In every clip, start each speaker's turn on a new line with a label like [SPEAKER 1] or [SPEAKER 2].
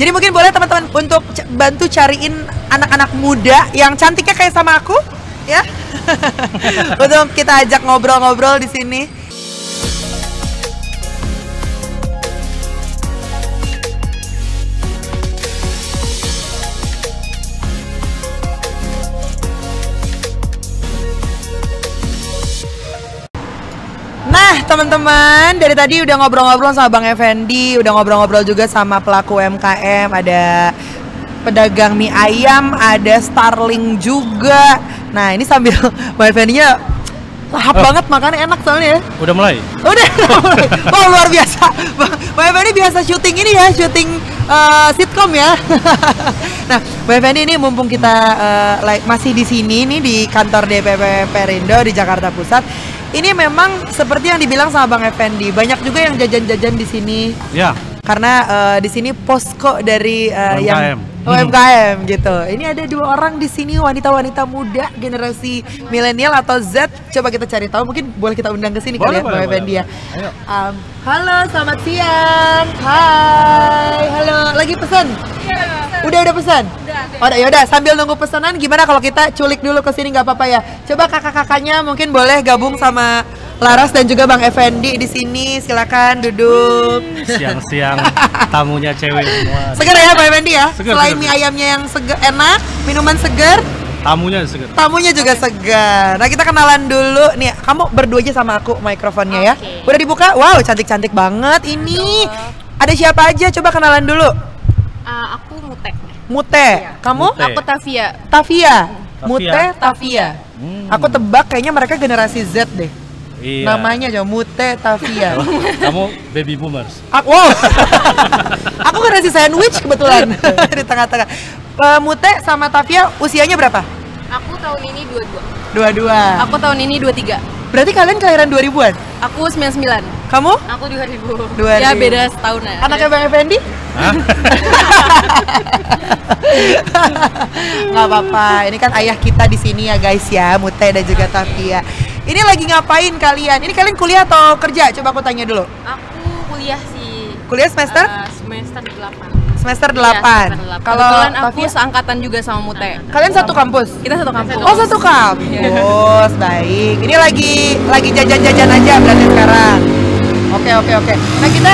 [SPEAKER 1] Jadi mungkin boleh teman-teman untuk bantu cariin anak-anak muda yang cantiknya kayak sama aku, ya. Untuk kita ajak ngobrol-ngobrol di sini. Nah teman-teman, dari tadi udah ngobrol-ngobrol sama Bang Effendi, udah ngobrol-ngobrol juga sama pelaku UMKM, ada pedagang mie ayam, ada Starling juga. Nah ini sambil Bang Effendi-nya lahap banget, makannya enak soalnya ya.
[SPEAKER 2] Udah mulai?
[SPEAKER 1] Udah mulai. Wow, luar biasa. Bang Effendi biasa syuting ini ya, syuting sitkom ya. Nah, Bang Effendi ini mumpung kita masih di sini nih di kantor DPP Perindo di Jakarta Pusat. Ini memang seperti yang dibilang sama Bang Effendi, banyak juga yang jajan-jajan di sini. Ya. Karena di sini posko dari yang UMKM gitu. Ini ada 2 orang di sini, wanita-wanita muda generasi milenial atau Z. Coba kita cari tahu, mungkin boleh kita undang ke sini kali ya Bang Effendi ya. Halo, selamat siang. Hai. Halo, lagi pesan? Iya. Udah pesan? Udah. Yaudah, sambil nunggu pesanan gimana kalau kita culik dulu ke sini, nggak apa-apa ya? Coba kakak-kakaknya mungkin boleh gabung sama Laras dan juga Bang Effendi di sini. Silakan duduk.
[SPEAKER 2] Siang-siang tamunya cewek semua.
[SPEAKER 1] Segar ya Bang Effendi ya?
[SPEAKER 2] Segar,
[SPEAKER 1] selain
[SPEAKER 2] segar.
[SPEAKER 1] Mie ayamnya yang segar, enak, minuman segar, tamunya juga segar. Nah kita kenalan dulu nih. Kamu berdua aja sama aku mikrofonnya ya. Udah dibuka? Wow, cantik-cantik banget ini. Ada siapa aja? Coba kenalan dulu.
[SPEAKER 3] Aku
[SPEAKER 1] Mute.
[SPEAKER 3] Iya.
[SPEAKER 1] Kamu?
[SPEAKER 3] Aku Tavia.
[SPEAKER 1] Mute, Tavia. Aku tebak kayaknya mereka generasi Z deh.
[SPEAKER 2] Iya.
[SPEAKER 1] Namanya aja Mute, Tavia.
[SPEAKER 2] Kamu baby boomers.
[SPEAKER 1] Wow. Aku generasi sandwich kebetulan di tengah-tengah. Mute sama Tavia usianya berapa?
[SPEAKER 3] Aku tahun ini 22.
[SPEAKER 1] Dua-dua.
[SPEAKER 3] Aku tahun ini 23.
[SPEAKER 1] Berarti kalian kelahiran 2000-an?
[SPEAKER 3] Aku 99.
[SPEAKER 1] Kamu?
[SPEAKER 3] Aku 2000.
[SPEAKER 1] 2000.
[SPEAKER 3] Ya beda setahun ya.
[SPEAKER 1] Anaknya Bang Effendi? Nggak apa-apa. Ini kan ayah kita di sini ya guys ya, Mute dan juga Tavia. Ini lagi ngapain kalian? Ini kalian kuliah atau kerja? Coba aku tanya dulu.
[SPEAKER 3] Aku kuliah sih.
[SPEAKER 1] Kuliah semester?
[SPEAKER 3] Semester 8.
[SPEAKER 1] Semester 8.
[SPEAKER 3] Iya,
[SPEAKER 1] Kalau
[SPEAKER 3] kebetulan aku
[SPEAKER 1] Tavia
[SPEAKER 3] seangkatan juga sama Mute.
[SPEAKER 1] Kalian satu kampus?
[SPEAKER 3] Kita satu kampus.
[SPEAKER 1] Oh, satu kampus. Baik. Ini lagi jajan-jajan aja berarti sekarang. Oke. Nah kita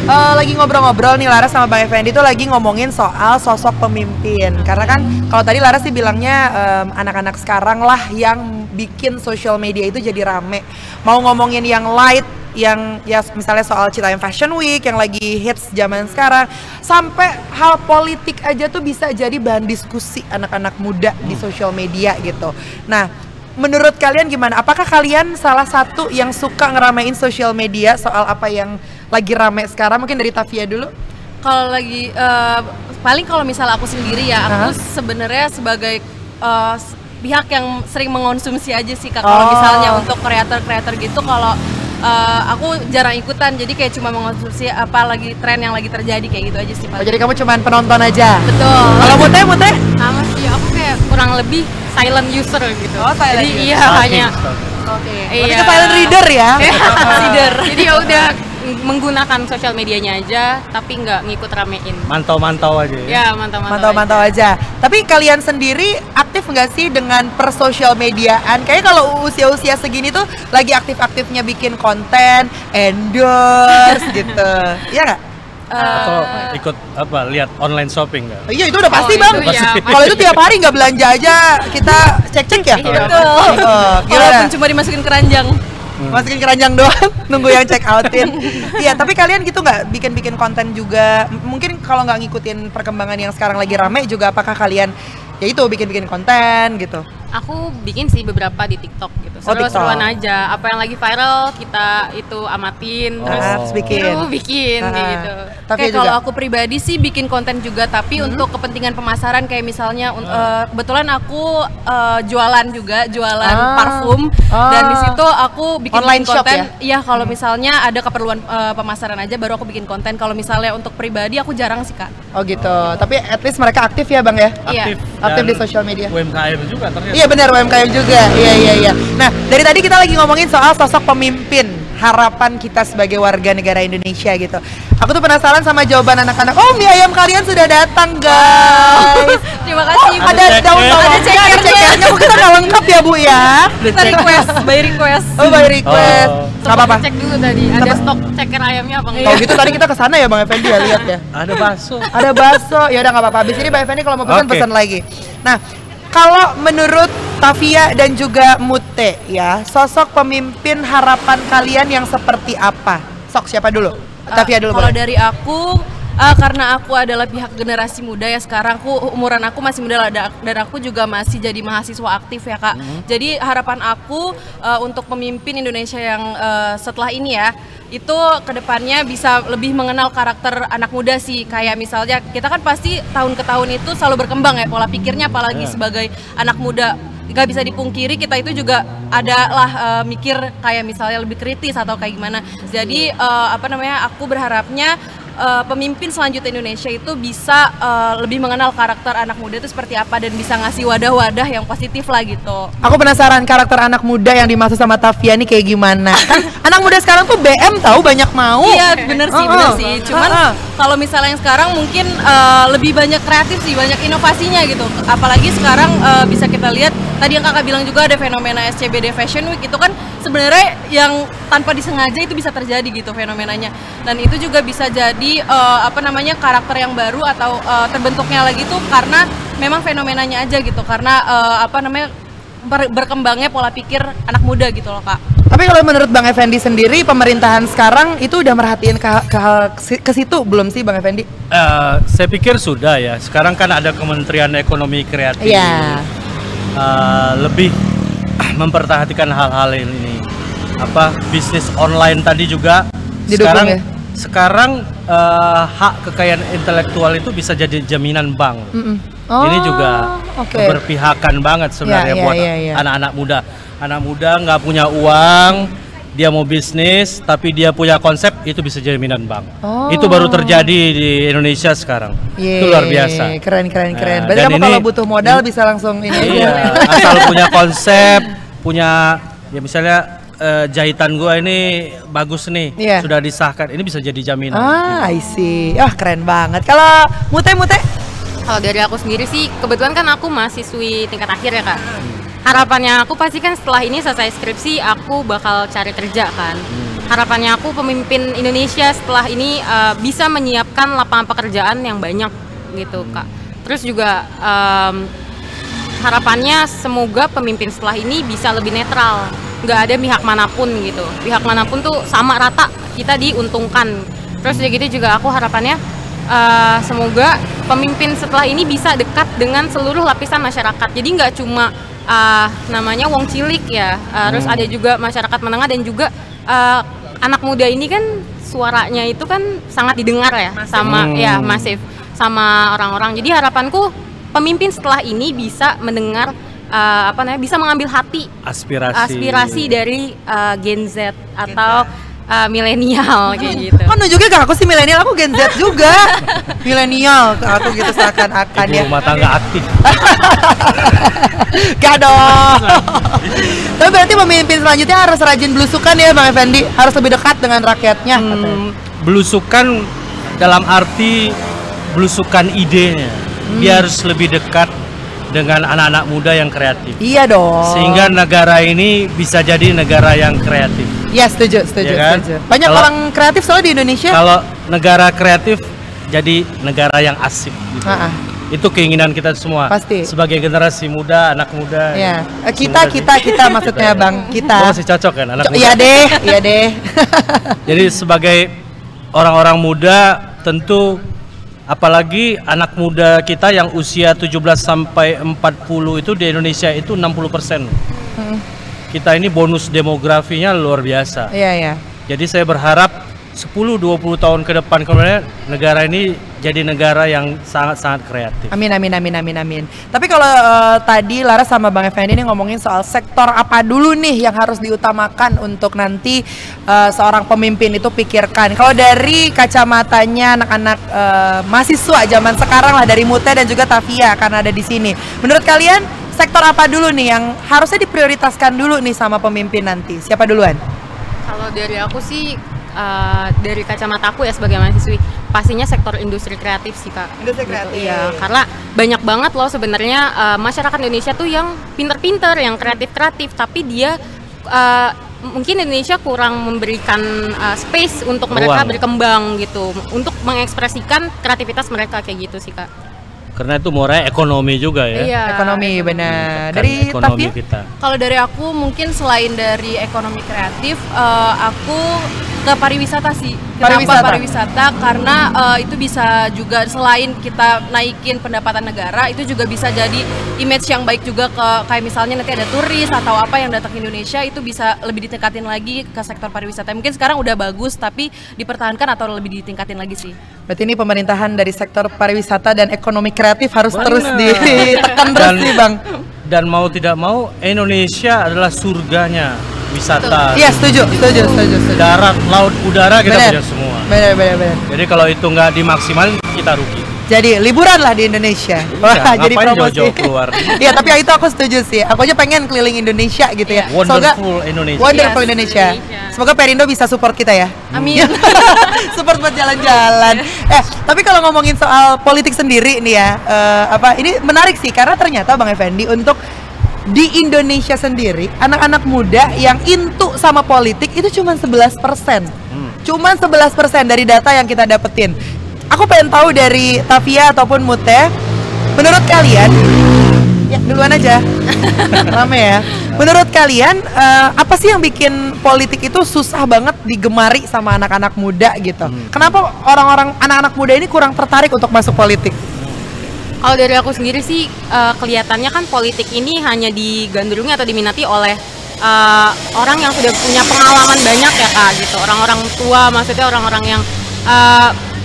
[SPEAKER 1] lagi ngobrol-ngobrol nih Laras sama Bang Effendi tuh lagi ngomongin soal sosok pemimpin. Karena kan kalau tadi Laras sih bilangnya anak-anak sekarang lah yang bikin social media itu jadi rame. Mau ngomongin yang light, yang ya misalnya soal Citayam Fashion Week yang lagi hits zaman sekarang, sampai hal politik aja tuh bisa jadi bahan diskusi anak-anak muda di social media gitu. Nah, menurut kalian gimana? Apakah kalian salah satu yang suka ngeramein social media soal apa yang lagi rame sekarang? Mungkin dari Tavia dulu.
[SPEAKER 3] Kalau lagi paling kalau misal aku sendiri ya, aku sebenarnya sebagai pihak yang sering mengonsumsi aja sih Kak. Kalau misalnya untuk kreator gitu, kalau aku jarang ikutan, jadi kayak cuma mengonsumsi apa lagi tren yang lagi terjadi kayak gitu aja sih Pak.
[SPEAKER 1] Jadi kamu cuma penonton aja?
[SPEAKER 3] Betul.
[SPEAKER 1] Kalau Mute?
[SPEAKER 3] Sama sih, aku kayak kurang lebih silent user gitu.
[SPEAKER 1] Silent
[SPEAKER 3] jadi
[SPEAKER 1] user.
[SPEAKER 3] Iya hanya
[SPEAKER 1] Berarti ke silent reader ya?
[SPEAKER 3] Reader. Jadi ya udah menggunakan sosial medianya aja, tapi nggak ngikut ramein.
[SPEAKER 2] Mantau-mantau aja ya?
[SPEAKER 3] Ya, mantau-mantau
[SPEAKER 1] aja. Tapi kalian sendiri aktif nggak sih dengan persosial mediaan? Kayaknya kalau usia-usia segini tuh lagi aktif-aktifnya bikin konten, endorse gitu. Iya nggak?
[SPEAKER 2] Atau ikut apa, lihat online shopping nggak?
[SPEAKER 1] Iya itu udah pasti Bang.
[SPEAKER 3] Iya,
[SPEAKER 1] kalau itu tiap hari nggak belanja aja kita cek-cek ya?
[SPEAKER 3] Iya, betul. Walaupun cuma dimasukin keranjang.
[SPEAKER 1] Masukin keranjang doang, nunggu yang check outin. Iya, tapi kalian gitu nggak bikin konten juga? Mungkin kalau nggak ngikutin perkembangan yang sekarang lagi rame juga, apakah kalian ya itu bikin kayak gitu?
[SPEAKER 3] Aku bikin sih beberapa di TikTok gitu. Seru-seruan aja. Apa yang lagi viral kita itu amatin, terus bikin kayak gitu. Kayak kalau aku pribadi sih bikin konten juga, tapi untuk kepentingan pemasaran kayak misalnya kebetulan aku jualan parfum dan di situ aku bikin
[SPEAKER 1] online
[SPEAKER 3] konten.
[SPEAKER 1] Ya?
[SPEAKER 3] Iya, kalau misalnya ada keperluan pemasaran aja baru aku bikin konten. Kalau misalnya untuk pribadi aku jarang sih Kak.
[SPEAKER 1] Oh gitu. Tapi at least mereka aktif ya Bang ya? Aktif di sosial media.
[SPEAKER 2] UMKM juga ternyata.
[SPEAKER 1] Iya benar, UMKM juga. Iya. Nah, dari tadi kita lagi ngomongin soal sosok pemimpin. harapan kita sebagai warga negara Indonesia gitu. Aku tuh penasaran sama jawaban anak-anak. Oh, mie ayam kalian sudah datang, guys.
[SPEAKER 3] Terima kasih.
[SPEAKER 1] Oh, ada daun bawangnya, ada cekernya. Kok kita nggak lengkap ya, Bu ya?
[SPEAKER 3] Kita request, by request.
[SPEAKER 1] Oh, by request. Nggak apa-apa.
[SPEAKER 3] Cek dulu tadi, ada stok ceker ayamnya apa enggak?
[SPEAKER 1] Kalau gitu tadi kita kesana ya, Bang Effendi ya, lihat ya.
[SPEAKER 2] Ada bakso.
[SPEAKER 1] Ada bakso. Ya udah nggak apa-apa. Habis ini Bang Effendi kalau mau pesan lagi. Nah, kalau menurut Tavia dan juga Mute ya, sosok pemimpin harapan kalian yang seperti apa? Sok, siapa dulu? Tavia dulu.
[SPEAKER 3] Kalau dari aku, karena aku adalah pihak generasi muda ya sekarang, umuran aku masih muda lah, dan aku juga masih jadi mahasiswa aktif ya Kak. Jadi harapan aku untuk pemimpin Indonesia yang setelah ini ya, itu kedepannya bisa lebih mengenal karakter anak muda sih. Kayak misalnya kita kan pasti tahun ke tahun itu selalu berkembang ya pola pikirnya, apalagi sebagai anak muda. Gak bisa dipungkiri kita itu juga adalah mikir kayak misalnya lebih kritis atau kayak gimana. Jadi aku berharapnya pemimpin selanjutnya Indonesia itu bisa lebih mengenal karakter anak muda itu seperti apa dan bisa ngasih wadah-wadah yang positif lah gitu.
[SPEAKER 1] Aku penasaran karakter anak muda yang dimaksud sama Tavia nih kayak gimana? Kan anak muda sekarang tuh BM tahu banyak mau.
[SPEAKER 3] Iya bener sih. Cuman kalau misalnya yang sekarang mungkin lebih banyak kreatif sih, banyak inovasinya gitu. Apalagi sekarang bisa kita lihat tadi yang kakak bilang juga ada fenomena SCBD Fashion Week, itu kan sebenarnya yang tanpa disengaja itu bisa terjadi gitu fenomenanya, dan itu juga bisa jadi karakter yang baru atau terbentuknya lagi tuh karena memang fenomenanya aja gitu, karena berkembangnya pola pikir anak muda gitu loh Kak.
[SPEAKER 1] Tapi kalau menurut Bang Effendi sendiri, pemerintahan sekarang itu udah merhatiin ke situ belum sih Bang Effendi?
[SPEAKER 2] Saya pikir sudah ya. Sekarang kan ada Kementerian Ekonomi Kreatif.
[SPEAKER 1] Iya.
[SPEAKER 2] Lebih memperhatikan hal-hal ini. Bisnis online tadi juga
[SPEAKER 1] didukung
[SPEAKER 2] sekarang hak kekayaan intelektual itu bisa jadi jaminan bank. Ini juga keberpihakan banget sebenarnya buat anak-anak muda. Anak muda nggak punya uang, dia mau bisnis, tapi dia punya konsep, itu bisa jaminan bank. Itu baru terjadi di Indonesia sekarang. Itu luar biasa.
[SPEAKER 1] Keren. Berarti kamu kalau butuh modal bisa langsung ini.
[SPEAKER 2] Iya, asal punya konsep, punya ya misalnya jahitan gua ini bagus nih, sudah disahkan, ini bisa jadi jaminan.
[SPEAKER 1] I see. Keren banget. Kalau Mute?
[SPEAKER 3] Kalau dari aku sendiri sih, kebetulan kan aku mahasiswi tingkat akhir ya Kak. Harapannya aku pasti kan setelah ini selesai skripsi aku bakal cari kerja kan. Harapannya aku pemimpin Indonesia setelah ini bisa menyiapkan lapangan pekerjaan yang banyak gitu Kak. Terus juga harapannya semoga pemimpin setelah ini bisa lebih netral, nggak ada pihak manapun gitu. Pihak manapun tuh sama rata kita diuntungkan. Terus gitu juga aku harapannya semoga pemimpin setelah ini bisa dekat dengan seluruh lapisan masyarakat. Jadi nggak cuma namanya wong cilik ya, terus ada juga masyarakat menengah dan juga anak muda ini kan suaranya itu kan sangat didengar ya, masif sama orang-orang. Jadi harapanku pemimpin setelah ini bisa mendengar bisa mengambil hati aspirasi dari Gen Z atau milenial kayak gitu.
[SPEAKER 1] Kok nunjuknya ke aku sih milenial, aku Gen Z juga. Milenial ke aku gitu seakan-akan ya.
[SPEAKER 2] Ibu rumah tangga aktif.
[SPEAKER 1] Gak dong. Tapi berarti pemimpin selanjutnya harus rajin belusukan ya Bang Effendi, harus lebih dekat dengan rakyatnya.
[SPEAKER 2] Belusukan dalam arti belusukan idenya. Dia harus lebih dekat dengan anak-anak muda yang kreatif. Iya
[SPEAKER 1] dong.
[SPEAKER 2] Sehingga negara ini bisa jadi negara yang kreatif.
[SPEAKER 1] Ya setuju. Ya kan? Banyak orang kreatif soalnya di Indonesia.
[SPEAKER 2] Kalau negara kreatif jadi negara yang asik gitu. Itu keinginan kita semua.
[SPEAKER 1] Pasti.
[SPEAKER 2] Sebagai generasi muda, anak muda.
[SPEAKER 1] Ya. Kita maksudnya Bang, kita.
[SPEAKER 2] Masih cocok kan anak muda?
[SPEAKER 1] Iya deh.
[SPEAKER 2] Jadi sebagai orang-orang muda tentu, apalagi anak muda kita yang usia 17 sampai 40 itu di Indonesia itu 60%. Kita ini bonus demografinya luar biasa.
[SPEAKER 1] Iya.
[SPEAKER 2] Jadi saya berharap 10-20 tahun ke depan kemudian negara ini jadi negara yang sangat-sangat kreatif.
[SPEAKER 1] Amin. Tapi kalau tadi Lara sama Bang Effendi ini ngomongin soal sektor apa dulu nih yang harus diutamakan untuk nanti seorang pemimpin itu pikirkan. Kalau dari kacamatanya anak-anak mahasiswa zaman sekarang lah, dari Mute dan juga Tavia karena ada di sini. Menurut kalian sektor apa dulu nih yang harusnya diprioritaskan dulu nih sama pemimpin nanti? Siapa duluan?
[SPEAKER 3] Kalau dari aku sih, dari kacamata aku ya sebagai mahasiswi, pastinya sektor industri kreatif sih Kak.
[SPEAKER 1] Industri kreatif.
[SPEAKER 3] Gitu. Iya, karena banyak banget loh sebenarnya masyarakat Indonesia tuh yang pinter-pinter, yang kreatif-kreatif, tapi dia mungkin Indonesia kurang memberikan space untuk mereka berkembang gitu, untuk mengekspresikan kreativitas mereka kayak gitu sih Kak.
[SPEAKER 2] Karena itu murah ekonomi juga ya.
[SPEAKER 3] Iya,
[SPEAKER 1] ekonomi benar.
[SPEAKER 2] Dari ekonomi kita.
[SPEAKER 4] Kalau dari aku mungkin selain dari ekonomi kreatif, aku ke pariwisata sih. Kenapa pariwisata? Karena itu bisa juga selain kita naikin pendapatan negara, itu juga bisa jadi image yang baik juga ke kayak misalnya nanti ada turis atau apa yang datang ke Indonesia, itu bisa lebih ditingkatin lagi ke sektor pariwisata. Mungkin sekarang udah bagus tapi dipertahankan atau lebih ditingkatin lagi sih.
[SPEAKER 1] Berarti ini pemerintahan dari sektor pariwisata dan ekonomi kreatif harus terus ditekan terus nih Bang.
[SPEAKER 2] Dan mau tidak mau Indonesia adalah surganya wisata.
[SPEAKER 1] Iya, setuju.
[SPEAKER 2] Darat, laut, udara kita punya semua.
[SPEAKER 1] Benar.
[SPEAKER 2] Jadi kalau itu nggak dimaksimalin kita rugi.
[SPEAKER 1] Jadi liburan lah di Indonesia.
[SPEAKER 2] Wah,
[SPEAKER 1] jadi promosi.
[SPEAKER 2] jauh-jauh keluar.
[SPEAKER 1] Iya, tapi itu aku setuju sih. Aku aja pengen keliling Indonesia gitu ya.
[SPEAKER 2] Wonderful Indonesia.
[SPEAKER 1] Wonderful Indonesia. Semoga Perindo bisa support kita ya.
[SPEAKER 3] Amin.
[SPEAKER 1] Support buat jalan-jalan. Tapi kalau ngomongin soal politik sendiri nih ya, ini menarik sih karena ternyata Bang Effendi untuk di Indonesia sendiri anak-anak muda yang into sama politik itu cuma 11%. Cuman 11% dari data yang kita dapetin. Aku pengen tahu dari Tavia ataupun Mute, menurut kalian, ya duluan aja, rame ya. Menurut kalian, apa sih yang bikin politik itu susah banget digemari sama anak-anak muda gitu? Kenapa orang-orang anak-anak muda ini kurang tertarik untuk masuk politik?
[SPEAKER 3] Kalau dari aku sendiri sih, kelihatannya kan politik ini hanya digandrungi atau diminati oleh orang yang sudah punya pengalaman banyak ya Kak, gitu. Orang-orang tua, maksudnya orang-orang yang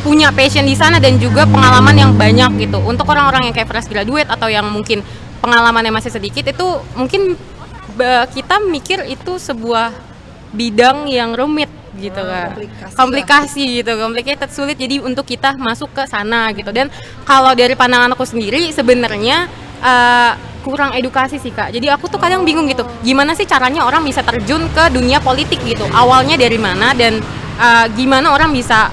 [SPEAKER 3] punya passion di sana dan juga pengalaman yang banyak gitu. Untuk orang-orang yang kayak fresh graduate atau yang mungkin pengalamannya masih sedikit, itu mungkin kita mikir itu sebuah bidang yang rumit gitu kan. Komplikasi gitu, complicated, sulit, jadi untuk kita masuk ke sana gitu. Dan kalau dari pandangan aku sendiri sebenarnya kurang edukasi sih Kak. Jadi aku tuh kadang bingung gitu, gimana sih caranya orang bisa terjun ke dunia politik gitu, awalnya dari mana dan gimana orang bisa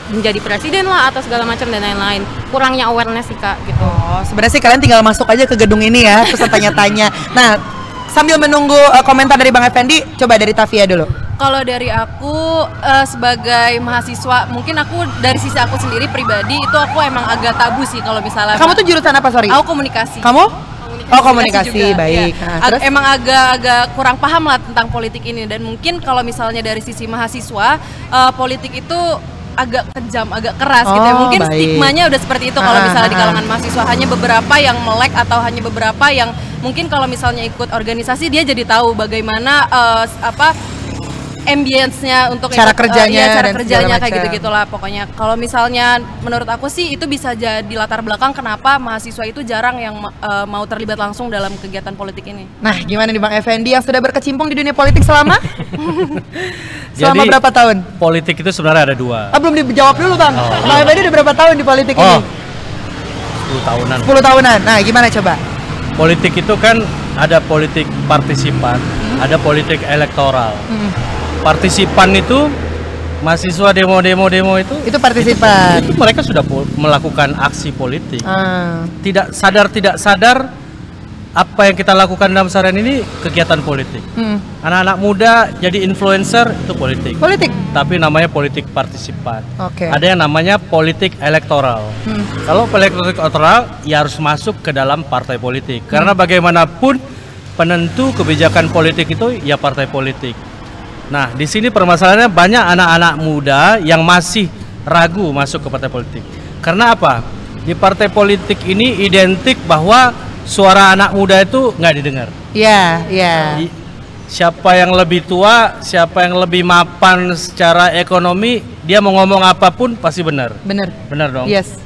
[SPEAKER 3] menjadi presiden lah atau segala macam dan lain-lain. Kurangnya awareness sih Kak gitu.
[SPEAKER 1] Oh, sebenarnya sih kalian tinggal masuk aja ke gedung ini ya, terus tanya-tanya. Nah, sambil menunggu komentar dari Bang Effendi, coba dari Tavia dulu.
[SPEAKER 4] Kalau dari aku sebagai mahasiswa, mungkin aku dari sisi aku sendiri pribadi itu aku emang agak tabu sih kalau misalnya.
[SPEAKER 1] Kamu tuh jurusan apa, sorry?
[SPEAKER 4] Aku komunikasi.
[SPEAKER 1] Kamu? Komunikasi juga. Baik.
[SPEAKER 4] Ya. Terus? Emang agak kurang paham lah tentang politik ini, dan mungkin kalau misalnya dari sisi mahasiswa, politik itu agak kejam, agak keras gitu ya. Mungkin stigmanya udah seperti itu kalau misalnya di kalangan mahasiswa. Hanya beberapa yang melek atau hanya beberapa yang mungkin kalau misalnya ikut organisasi dia jadi tahu bagaimana ambience-nya untuk
[SPEAKER 1] cara kerjanya,
[SPEAKER 4] cara kerjanya kayak gitu-gitulah pokoknya. Kalau misalnya menurut aku sih itu bisa jadi latar belakang kenapa mahasiswa itu jarang yang mau terlibat langsung dalam kegiatan politik ini.
[SPEAKER 1] Nah, gimana nih Bang Effendi yang sudah berkecimpung di dunia politik selama? Selama
[SPEAKER 2] Jadi,
[SPEAKER 1] berapa tahun?
[SPEAKER 2] Politik itu sebenarnya ada dua.
[SPEAKER 1] Belum dijawab dulu Bang. Bang Effendi udah berapa tahun di politik ini?
[SPEAKER 2] 10 tahunan.
[SPEAKER 1] 10 tahunan. Nah, gimana coba?
[SPEAKER 2] Politik itu kan ada politik partisipan, ada politik elektoral. Partisipan itu mahasiswa demo itu
[SPEAKER 1] partisipan.
[SPEAKER 2] Itu mereka sudah melakukan aksi politik. Tidak sadar apa yang kita lakukan dalam seharian ini kegiatan politik. Anak-anak muda jadi influencer itu politik. Tapi namanya politik partisipan. Ada yang namanya politik elektoral. Kalau politik elektoral ya harus masuk ke dalam partai politik. Karena bagaimanapun penentu kebijakan politik itu ya partai politik. Nah, di sini permasalahannya banyak anak-anak muda yang masih ragu masuk ke partai politik. Karena apa? Di partai politik ini identik bahwa suara anak muda itu nggak didengar.
[SPEAKER 1] Iya.
[SPEAKER 2] Siapa yang lebih tua, siapa yang lebih mapan secara ekonomi, dia mau ngomong apapun pasti benar. Benar dong.
[SPEAKER 1] Yes.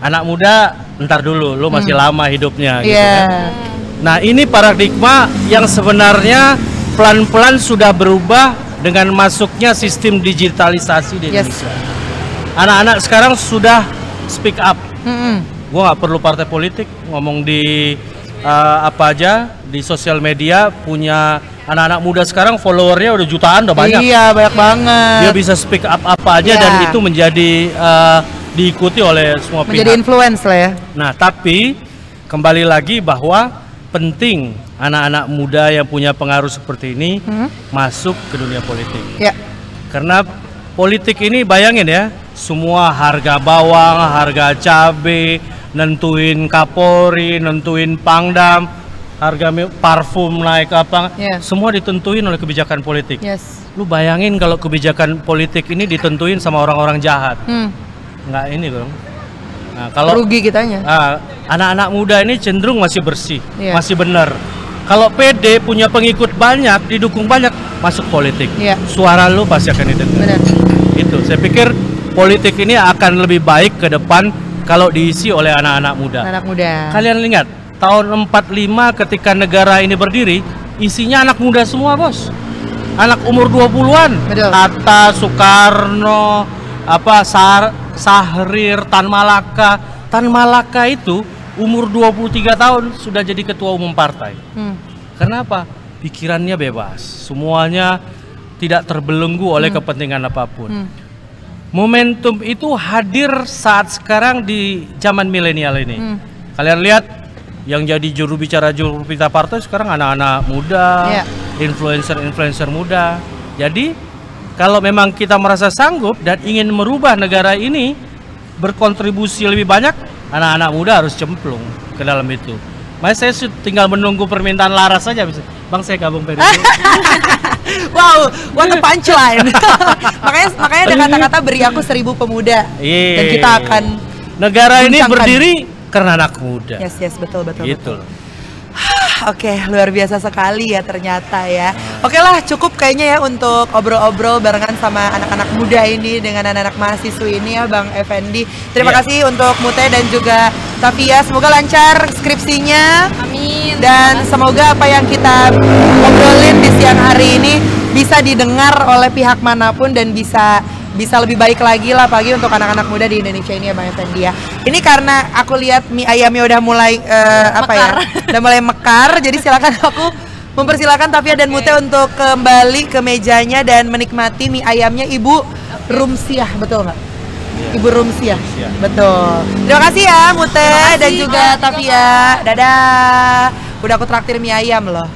[SPEAKER 2] Anak muda, ntar dulu, lu masih lama hidupnya. Gitu kan. Nah, ini paradigma yang sebenarnya pelan-pelan sudah berubah dengan masuknya sistem digitalisasi di Indonesia. Anak-anak sekarang sudah speak up. Gue nggak perlu partai politik, ngomong di apa aja, di sosial media punya anak-anak muda sekarang followernya udah jutaan, udah banyak.
[SPEAKER 1] Iya, banyak banget.
[SPEAKER 2] Dia bisa speak up apa aja dan itu menjadi diikuti oleh semua pihak.
[SPEAKER 1] Menjadi influence lah ya.
[SPEAKER 2] Nah, tapi kembali lagi bahwa penting anak-anak muda yang punya pengaruh seperti ini masuk ke dunia politik. Ya. Karena politik ini bayangin ya, semua harga bawang, harga cabai, nentuin Kapolri, nentuin Pangdam, harga parfum naik apa, semua ditentuin oleh kebijakan politik. Lu bayangin kalau kebijakan politik ini ditentuin sama orang-orang jahat, nggak ini dong. Nah, kalau
[SPEAKER 1] rugi kitanya.
[SPEAKER 2] Anak-anak muda ini cenderung masih bersih, masih benar. Kalau PD punya pengikut banyak, didukung banyak, masuk politik, suara lu pasti akan didengar. Itu, saya pikir politik ini akan lebih baik ke depan kalau diisi oleh anak-anak muda.
[SPEAKER 1] Anak muda.
[SPEAKER 2] Kalian lihat, tahun 45 ketika negara ini berdiri, isinya anak muda semua, Bos. Anak umur 20-an. Hatta, Soekarno, Sahrir, Tan Malaka. Tan Malaka itu umur 23 tahun sudah jadi ketua umum partai. Kenapa? Pikirannya bebas. Semuanya tidak terbelenggu oleh kepentingan apapun. Momentum itu hadir saat sekarang di zaman milenial ini. Kalian lihat yang jadi juru bicara partai sekarang anak-anak muda, influencer muda. Jadi kalau memang kita merasa sanggup dan ingin merubah negara ini berkontribusi lebih banyak, anak-anak muda harus cemplung ke dalam itu. Makanya saya tinggal menunggu permintaan Laras saja. Bang, saya gabung PDIP.
[SPEAKER 1] Wow, what a punchline. makanya ada kata-kata beri aku 1000 pemuda. Dan kita akan
[SPEAKER 2] negara ini berdiri karena anak muda.
[SPEAKER 1] Yes, betul.
[SPEAKER 2] Gitu.
[SPEAKER 1] Oke, luar biasa sekali ya ternyata ya. Oke lah, cukup kayaknya ya untuk obrol-obrol barengan sama anak-anak muda ini dengan anak-anak mahasiswi ini ya Bang Effendi. Terima kasih untuk Mute dan juga Tafia. Semoga lancar skripsinya.
[SPEAKER 3] Amin.
[SPEAKER 1] Dan semoga apa yang kita obrolin di siang hari ini bisa didengar oleh pihak manapun dan bisa lebih baik lagi lah pagi untuk anak-anak muda di Indonesia ini ya Bang Effendi ya. Ini karena aku lihat mie ayamnya udah mulai udah mulai mekar, jadi silakan aku mempersilakan Tafia dan Mute untuk kembali ke mejanya dan menikmati mie ayamnya Ibu Rumsiah, betul nggak? Ibu Rumsiah, betul. Terima kasih ya Mute dan juga Tafia. Dadah. Udah aku traktir mie ayam loh.